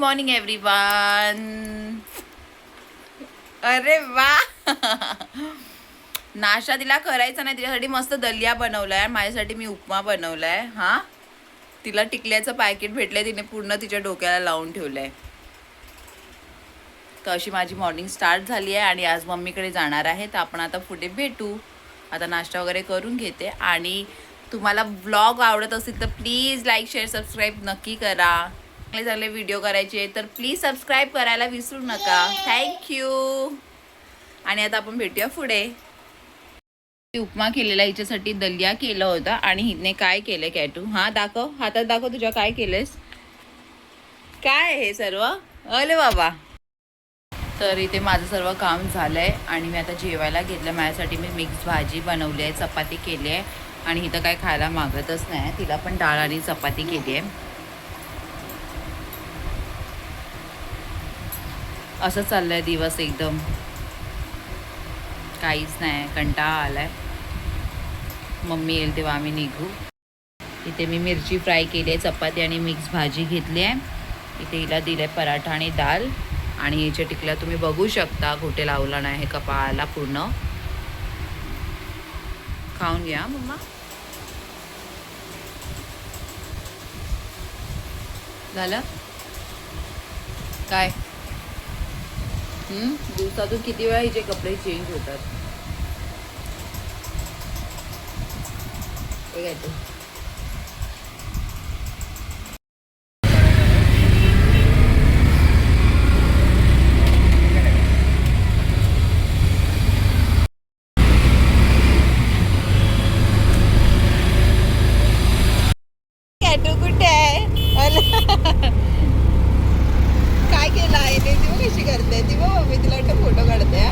Morning everyone. अरे वा नाश्ता तिला करायचा नाही, तिच्यासाठी मस्त दलिया बनवलाय, माझ्यासाठी मी उपमा बनवलाय. हा तिला टिकल्याचं पॅकेट भेटलंय, तिने पूर्ण तिच्या डोक्याला लावून ठेवलंय. तर अशी माझी मॉर्निंग स्टार्ट झाली आहे आणि आज मम्मीकडे जाणार आहे. तर आपण आता पुढे भेटू. आता नाश्ता वगैरे करून घेते. आणि तुम्हाला व्लॉग आवडत असेल तर प्लीज लाईक शेअर सबस्क्राईब नक्की करा. चांगले चांगले व्हिडिओ करायचे तर प्लीज सबस्क्राईब करायला विसरू नका. थँक्यू. आणि आता आपण भेटूया पुढे. उपमा केलेला, हिच्यासाठी दलिया केला होता. आणि हिने काय केलं कॅटू? हा दाखव, हातात दाखव तुझ्या काय केलंस. काय हे सर्व? अरे बाबा. तर इथे माझं सर्व काम झालं आहे आणि मी आता जेवायला घेतलं. माझ्यासाठी मी मिक्स भाजी बनवली आहे, चपाती केली आहे. आणि इथं काय खायला मागतच नाही, तिला पण डाळ आणि चपाती केली आहे. असं चाललंय दिवस, एकदम काहीच नाही, कंटाळा आलाय. मम्मी येईल तेव्हा आम्ही निघू. इथे मी मिरची फ्राय केली आहे, चपाती आणि मिक्स भाजी घेतली आहे. इथे हिला दिलं आहे पराठा आणि डाळ. आणि हिच्या टिकल्या तुम्ही बघू शकता, घोटे लावला नाही, कपाळाला पूर्ण. खाऊन घ्या मम्मा. झालं काय? दिवसातून किती वेळा हिचे कपडे चेंज होतात. हे काय ते? कॅटू कुठे आहे? काय केलं आहे ते? ती कशी करते ती? मी तिला वाटतं फोटो काढते.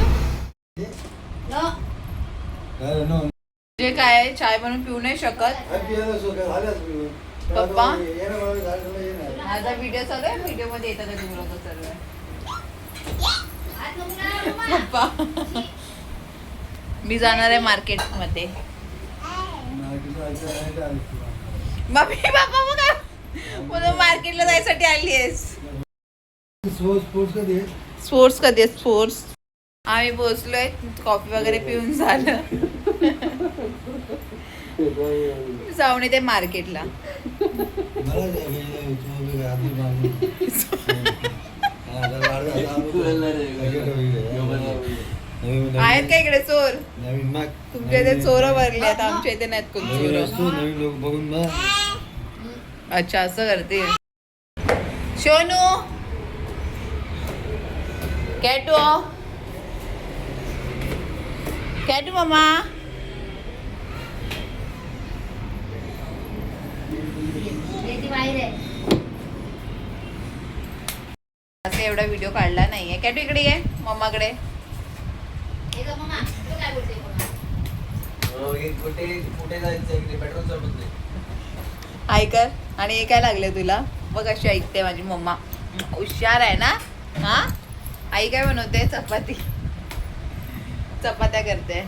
जे काय चाय बनवून पिऊ नाही शकत पप्पा. माझा व्हिडिओ चालू आहे, व्हिडिओ मध्ये येतात तुम्ही लोक सर्व. पप्पा मी जाणार आहे मार्केट मध्ये. मम्मी बाप्पा मग काय मार्केटला जायसाठी आली आहेस? स्पोर्ट्स कधी आहे? स्पोर्ट्स आम्ही पोहोचलोय, कॉफी वगैरे पिऊन झालं. जाऊन येते मार्केटला. आहेत का इकडे चोर? तुमच्या इथे चोर भरले आहेत, आमच्या इथे नाहीत कोण चोर. अच्छा असं करते. शोनू कॅटू कॅटू मामा. असं एवढा व्हिडिओ काढला नाहीये. कॅटू इकडे ये मम्माकडे. ऐकर. आणि हे काय लागले तुला? बघ अशी ऐकते माझी मम्मा, हुशार आहे ना. हा आई काय बनवते? चपाती, चपात्या करते.